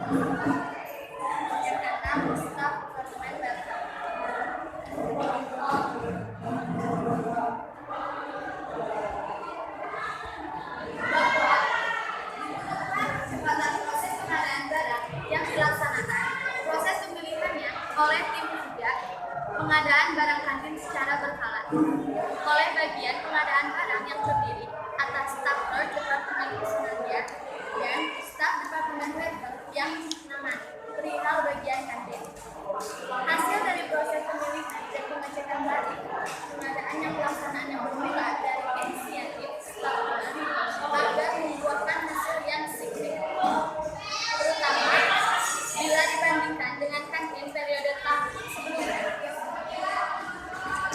Yang keenam, staf departemen data. Kecepatan proses pengadaan barang yang dilaksanakan, proses pemilihannya oleh tim kerja pengadaan barang kantin secara berkala oleh bagian pengadaan barang yang terdiri atas staf departemen personalia dan staf departemen waiter yang menangani perihal bagian kantin. Hasil dari proses pemilihan dan pengecekan barang pengadaan yang pelaksanaannya bermula dari inisiatif staf agar membuahkan hasil yang signifikan, terutama bila dibandingkan dengan kantin periode tahun sebelumnya.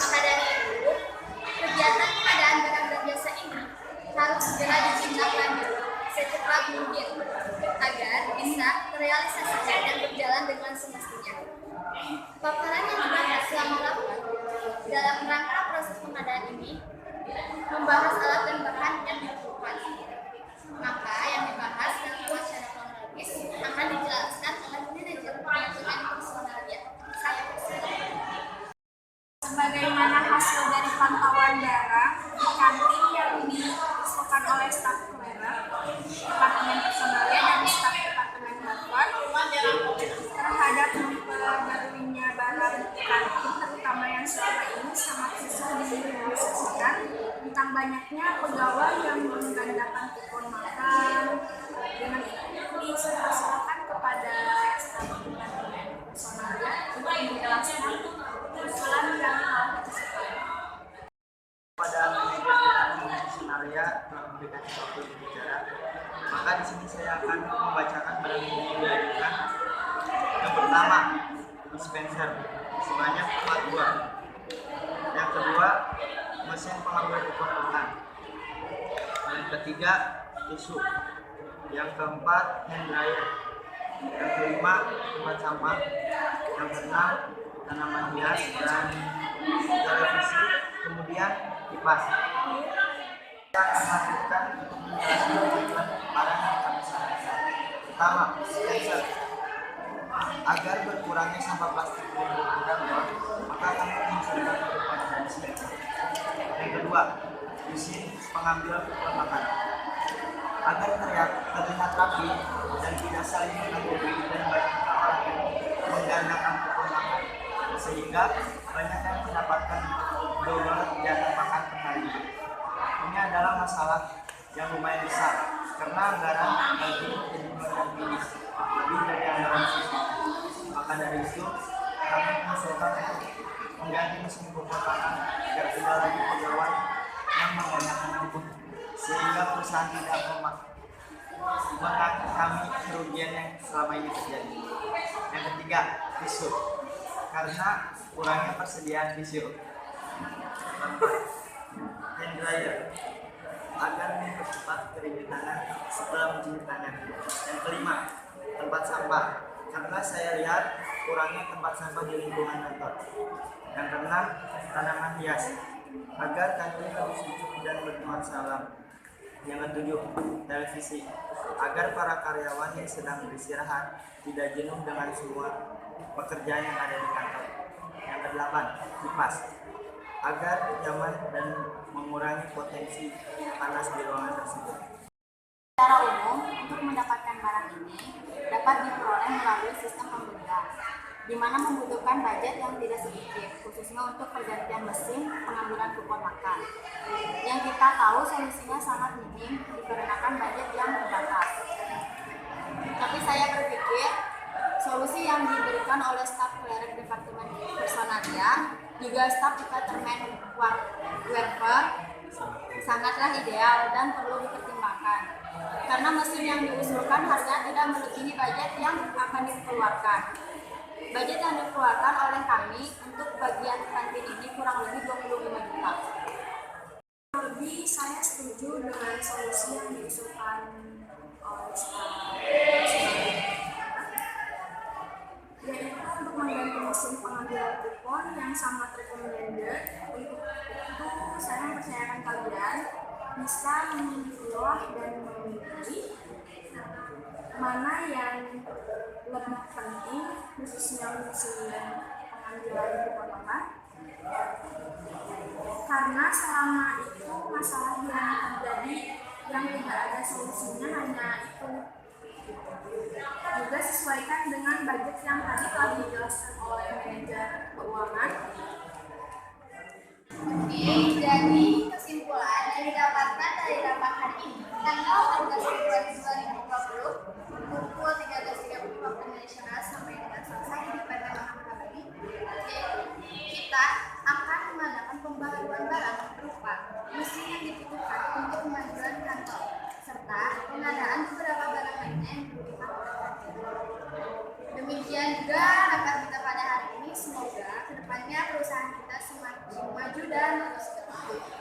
Maka dari itu, kegiatan pengadaan barang dan jasa ini harus segera ditindaklanjuti secepat mungkin agar bisa terrealisasikan dan berjalan dengan semestinya. Paparan yang dibahas selama rapat dalam rangka proses pengadaan ini membahas alat dan bahan yang diperlukan. Maka yang dibahas dan dibuat secara kronologis akan dijelaskan oleh manajer manajemen personalia. Saya persilakan. Sebagaimana hasil dari pantauan barang di kantin yang diusulkan oleh staf departemen personalia dan staf departemen data terhadap memperbaruinya barang kantin, terutama yang selama ini sangat susah direalisasikan, tentang banyaknya pegawai yang menggandakan kupon makan. Dengan itu diserahkan kepada staf departemen personalia untuk menjelaskan usulan dan hal tersebut. Pada manajer personalia telah memberikan waktu berbicara, maka di sini saya akan membacakan barang yang diajukan. Yang pertama, dispenser sebanyak 4 buah. Yang kedua, mesin pengambil kupon makan. Yang ketiga, tisu. Yang keempat, hand dryer. Yang kelima, tempat sampah. Yang keenam, tanaman hias dan televisi. Kemudian kipas. Kita akan lanjutkan untuk menjelaskan barang yang kami sarankan. Pertama, dispenser. Agar berkurangnya sampah plastik di kantor, maka kami mengusulkan kepada dispenser. Yang kedua, mesin pengambil kupon makan. Agar terlihat rapi dan tidak saling mengganggu dan banyak orang yang menggandakan kupon makan, sehingga banyak yang mendapatkan double jatah makan per hari. Ini adalah masalah yang lumayan besar karena anggaran bagi pengeluaran medis lebih dari anggaran siswa. Maka dari itu kami mengusulkan untuk mengganti mesin kupon makan agar tidak lagi pegawai yang menggunakan kupon, sehingga perusahaan tidak mengalami kerugian yang selama ini terjadi. Yang ketiga, tisu, karena kurangnya persediaan tisu. Hand dryer, agar mempercepat keringat tangan setelah mencuci tangan. Yang kelima, tempat sampah, karena saya lihat kurangnya tempat sampah di lingkungan kantor. Yang keenam, tanaman hias, agar kantin lebih sejuk dan bernuansa alam. Yang ketujuh, televisi, agar para karyawan yang sedang beristirahat tidak jenuh dengan semua pekerjaan yang ada di kantor. Yang kedelapan, kipas, agar nyaman dan mengurangi potensi panas di ruangan tersebut. Secara umum, untuk mendapatkan barang ini dapat diperoleh melalui sistem pembelian, di mana membutuhkan budget yang tidak sedikit, khususnya untuk pergantian mesin pengambilan kupon makan. Yang kita tahu solusinya sangat minim dikarenakan budget yang terbatas. Tapi saya berpikir solusi yang diberikan oleh staf klerek departemen personalia juga staf departemen waiter sangatlah ideal dan perlu dipertimbangkan. Karena mesin yang diusulkan harga tidak melebihi budget yang akan dikeluarkan. Budget yang dikeluarkan oleh kami untuk bagian kantin ini kurang lebih 25 juta. Lebih saya setuju dengan solusi yang diusulkan oleh staf, yaitu untuk mengganti mesin pengambilan kupon yang sangat recommended. Untuk itu saya mempercayakan kalian bisa memilah dan memilih mana yang lebih penting khususnya ujian pengambilan kepotongan? Karena selama itu masalah yang terjadi yang tidak ada solusinya hanya itu. Juga sesuaikan dengan budget yang tadi telah dijelaskan oleh manajer keuangan. Oke, jadi kesimpulan yang didapatkan dari rapat hari ini tanggal 14 Februari 2020 pukul 13.30 waktu Indonesia Barat sampai dengan selesai di PT Mahakami, kita akan mengadakan pembaharuan barang berupa mesin yang dibutuhkan untuk kemajuan kantor serta pengadaan beberapa barang lainnya yang dibutuhkan oleh kantor. Demikian juga rapat kita pada hari ini. Semoga kedepannya perusahaan kita semakin maju dan terus berkembang.